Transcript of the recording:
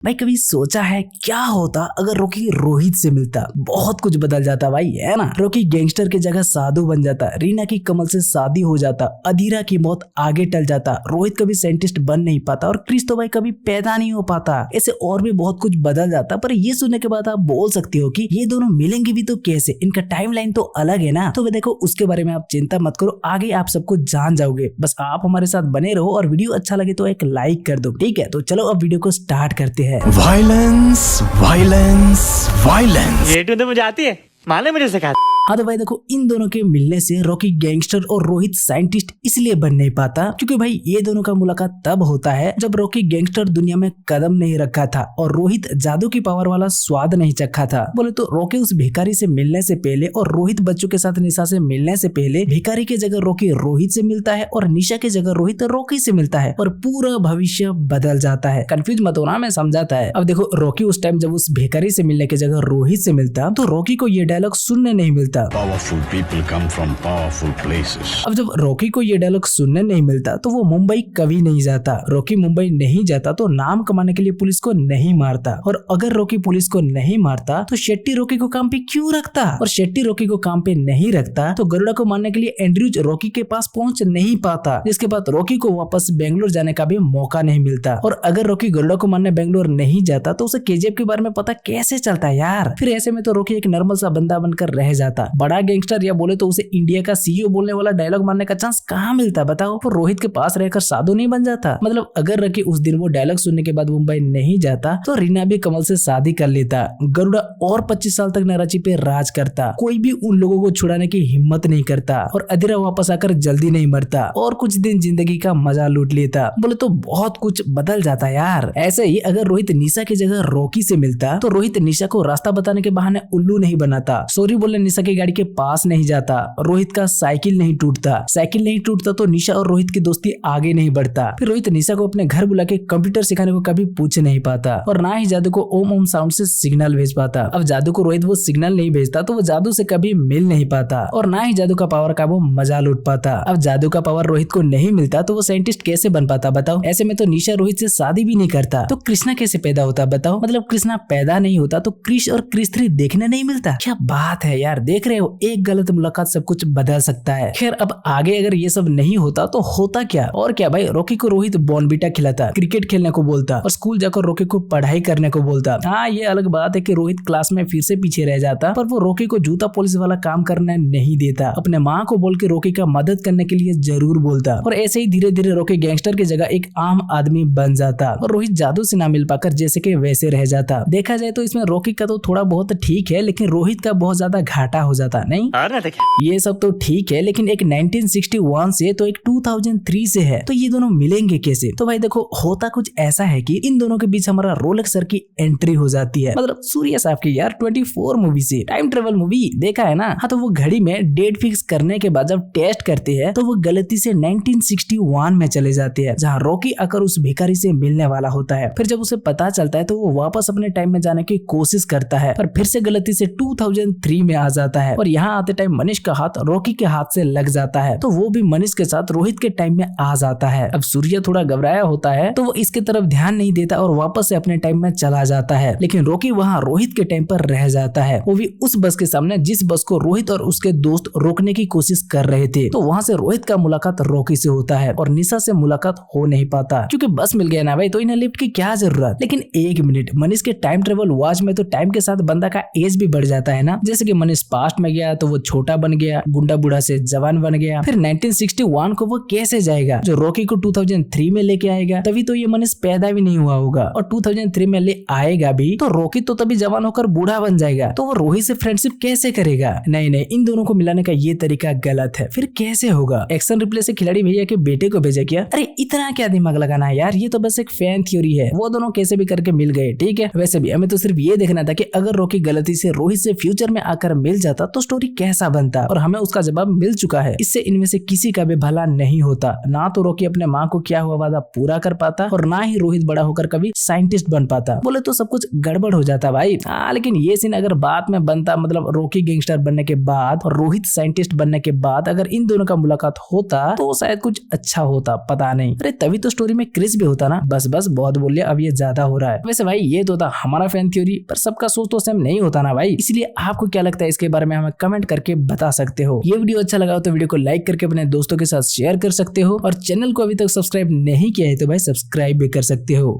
भाई कभी सोचा है क्या होता अगर रॉकी रोहित से मिलता? बहुत कुछ बदल जाता भाई, है ना। रॉकी गैंगस्टर की जगह साधु बन जाता, रीना की कमल से शादी हो जाता, अधीरा की मौत आगे टल जाता, रोहित कभी साइंटिस्ट बन नहीं पाता और क्रिस तो भाई कभी पैदा नहीं हो पाता। ऐसे और भी बहुत कुछ बदल जाता। पर ये सुनने के बाद आप बोल सकते हो कि ये दोनों मिलेंगे भी तो कैसे, इनका टाइमलाइन तो अलग है ना। तो देखो उसके बारे में आप चिंता मत करो, आगे आप सबको जान जाओगे। बस आप हमारे साथ बने रहो और वीडियो अच्छा लगे तो एक लाइक कर दो, ठीक है। तो चलो अब वीडियो को स्टार्ट करते हैं। वायलेंस वायलेंस वायलेंस ये तो मुझे आती है, माने मुझे सिखा। हाँ तो भाई देखो, इन दोनों के मिलने से रॉकी गैंगस्टर और रोहित साइंटिस्ट इसलिए बन नहीं पाता क्योंकि भाई ये दोनों का मुलाकात तब होता है जब रॉकी गैंगस्टर दुनिया में कदम नहीं रखा था और रोहित जादू की पावर वाला स्वाद नहीं चखा था। बोले तो रॉकी उस भिखारी से मिलने से पहले और रोहित बच्चों के साथ निशा से मिलने से पहले भिखारी की जगह रॉकी रोहित से मिलता है और निशा की जगह रोहित रॉकी से मिलता है और पूरा भविष्य बदल जाता है। कंफ्यूज मत होना, मैं समझाता है। अब देखो रॉकी उस टाइम जब उस भिखारी से मिलने की जगह रोहित से मिलता तो रॉकी को ये डायलॉग सुनने नहीं मिलता। Powerful people come from powerful places. अब जब रॉकी को ये डायलॉग सुनने नहीं मिलता तो वो मुंबई कभी नहीं जाता। रॉकी मुंबई नहीं जाता तो नाम कमाने के लिए पुलिस को नहीं मारता, और अगर रॉकी पुलिस को नहीं मारता तो शेट्टी रॉकी को काम पे क्यों रखता, और शेट्टी रॉकी को काम पे नहीं रखता तो गरुड़ा को मारने के लिए एंड्रयूज रॉकी के पास पहुंच नहीं पाता, जिसके बाद रॉकी को वापस बेंगलोर जाने का भी मौका नहीं मिलता। और अगर रॉकी गरुड़ा को मारने बेंगलोर नहीं जाता तो उसे केजीएफ के बारे में पता कैसे चलता यार। फिर ऐसे में तो रॉकी एक नॉर्मल सा बंदा बनकर रह जाता। बड़ा गैंगस्टर या बोले तो उसे इंडिया का सीईओ बोलने वाला डायलॉग मारने का चांस कहाँ मिलता बताओ। तो रोहित के पास रहकर साधु नहीं बन जाता। मतलब अगर रॉकी उस दिन वो डायलॉग सुनने के बाद मुंबई नहीं जाता तो रीना भी कमल से शादी कर लेता, गरुड़ा और 25 साल तक नाराजी पे राज करता, कोई भी उन लोगों को छुड़ाने की हिम्मत नहीं करता, और अधीरा वापस आकर जल्दी नहीं मरता और कुछ दिन जिंदगी का मजा लूट लेता। बोले तो बहुत कुछ बदल जाता यार। ऐसे ही अगर रोहित निशा की जगह रॉकी से मिलता तो रोहित निशा को रास्ता बताने के बहाने उल्लू नहीं बनाता, सॉरी बोलने निशा की गाड़ी के पास नहीं जाता, रोहित का साइकिल नहीं टूटता तो निशा और रोहित की दोस्ती आगे नहीं बढ़ता। फिर रोहित निशा को अपने घर बुला के कंप्यूटर सिखाने को कभी पूछ नहीं पाता, और ना ही जादू को ओम ओम साउंड से सिग्नल भेज पाता। अब जादू को रोहित वो सिग्नल नहीं भेजता तो वो जादू से कभी मिल नहीं पाता, और ना ही जादू का पावर का वो मजा लूट पाता। अब जादू का पावर रोहित को नहीं मिलता तो वो साइंटिस्ट कैसे बन पाता बताओ। ऐसे में तो निशा रोहित से शादी भी नहीं करता तो कृष्णा कैसे पैदा होता बताओ। मतलब कृष्णा पैदा नहीं होता तो क्रिश और क्रिस 3 देखने नहीं मिलता। क्या बात है यार, देख रहे हो, एक गलत मुलाकात सब कुछ बदल सकता है। खैर अब आगे अगर ये सब नहीं होता तो होता क्या, और क्या भाई, रॉकी को रोहित बॉर्नविटा खिलाता, क्रिकेट खेलने को बोलता और स्कूल जाकर रॉकी को पढ़ाई करने को बोलता। हाँ ये अलग बात है कि रोहित क्लास में फिर से पीछे रह जाता, पर वो रॉकी को जूता पॉलिश वाला काम करने नहीं देता, अपने माँ को बोल के रॉकी का मदद करने के लिए जरूर बोलता। और ऐसे ही धीरे धीरे रॉकी गैंगस्टर की जगह एक आम आदमी बन जाता और रोहित जादू से ना मिल पाकर जैसे के वैसे रह जाता। देखा जाए तो इसमें रॉकी का तो थोड़ा बहुत ठीक है, लेकिन रोहित का बहुत ज्यादा घाटा हो जाता नहीं। ये सब तो ठीक है, लेकिन एक 1961 से तो एक 2003 से है, तो ये दोनों मिलेंगे कैसे। तो भाई देखो होता कुछ ऐसा है कि इन दोनों के बीच हमारा रोलेक्स सर की एंट्री हो जाती है, मतलब सूर्या साहब की यार 24 मूवी से। टाइम ट्रेवल मूवी देखा है ना। हाँ तो वो घड़ी में डेट फिक्स करने के बाद जब टेस्ट करते हैं तो वो गलती से 1961 में चले जाते हैं, जहाँ रॉकी आकर उस भिखारी से मिलने वाला होता है। फिर जब उसे पता चलता है तो वो वापस अपने टाइम में जाने की कोशिश करता है, पर फिर से गलती से 2003 में आ जाता है, और यहाँ आते टाइम मनीष का हाथ रॉकी के हाथ से लग जाता है, तो वो भी मनीष के साथ रोहित के टाइम में आ जाता है। अब सूर्य थोड़ा घबराया होता है तो वो इसके तरफ ध्यान नहीं देता और वापस से अपने टाइम में चला जाता है, लेकिन रॉकी वहाँ रोहित के टाइम पर रह जाता है, वो भी उस बस के सामने जिस बस को रोहित और उसके दोस्त रोकने की कोशिश कर रहे थे। तो वहाँ से रोहित का मुलाकात रॉकी से होता है और निशा से मुलाकात हो नहीं पाता क्योंकि बस मिल गया ना भाई, तो इन्हें लिफ्ट की क्या जरूरत। लेकिन एक मिनट, मनीष के टाइम ट्रेवल वॉच में तो टाइम के साथ बंदा का एज भी बढ़ जाता है ना। जैसे कि मनीष पास्ट में गया तो वो छोटा बन गया, गुंडा बूढ़ा से जवान बन गया। फिर 1961 को वो कैसे जाएगा जो रॉकी को 2003 में लेके आएगा, तभी तो ये मनीष पैदा भी नहीं हुआ होगा, और 2003 में ले आएगा भी तो रॉकी तो तभी जवान होकर बूढ़ा बन जाएगा, तो वो रोहित से फ्रेंडशिप कैसे करेगा। नहीं, इन दोनों को मिलाने का ये तरीका गलत है। फिर कैसे होगा। एक्शन रिप्ले से खिलाड़ी भैया के बेटे को भेजा क्या। अरे इतना क्या दिमाग लगाना है यार, ये तो बस एक फैन थ्योरी है। वो दोनों कैसे भी करके मिल गए, ठीक है। वैसे भी हमें तो सिर्फ ये देखना था कि अगर रॉकी गलती से रोहित से फ्यूचर में आकर मिल जाता जाता तो स्टोरी कैसा बनता, और हमें उसका जवाब मिल चुका है। इससे इनमें से किसी का भी भला नहीं होता। ना तो रॉकी अपने माँ को किया हुआ वादा पूरा कर पाता और ना ही रोहित बड़ा होकर कभी साइंटिस्ट बन पाता। बोले तो सब कुछ गड़बड़ हो जाता भाई। लेकिन ये सीन अगर बाद में बनता, मतलब रॉकी गैंगस्टर बनने के बाद और रोहित साइंटिस्ट बनने के बाद अगर इन दोनों का मुलाकात होता तो शायद कुछ अच्छा होता, पता नहीं। अरे तभी तो स्टोरी में क्रिस भी होता ना। बस बहुत बोल लिया, अब ये ज्यादा हो रहा है। वैसे भाई ये तो था हमारा फैन थ्योरी, पर सबका सोच तो सेम नहीं होता ना भाई। इसलिए आपको क्या लगता है इसके बारे में हमें कमेंट करके बता सकते हो। ये वीडियो अच्छा लगा हो तो वीडियो को लाइक करके अपने दोस्तों के साथ शेयर कर सकते हो, और चैनल को अभी तक सब्सक्राइब नहीं किया है तो भाई सब्सक्राइब भी कर सकते हो।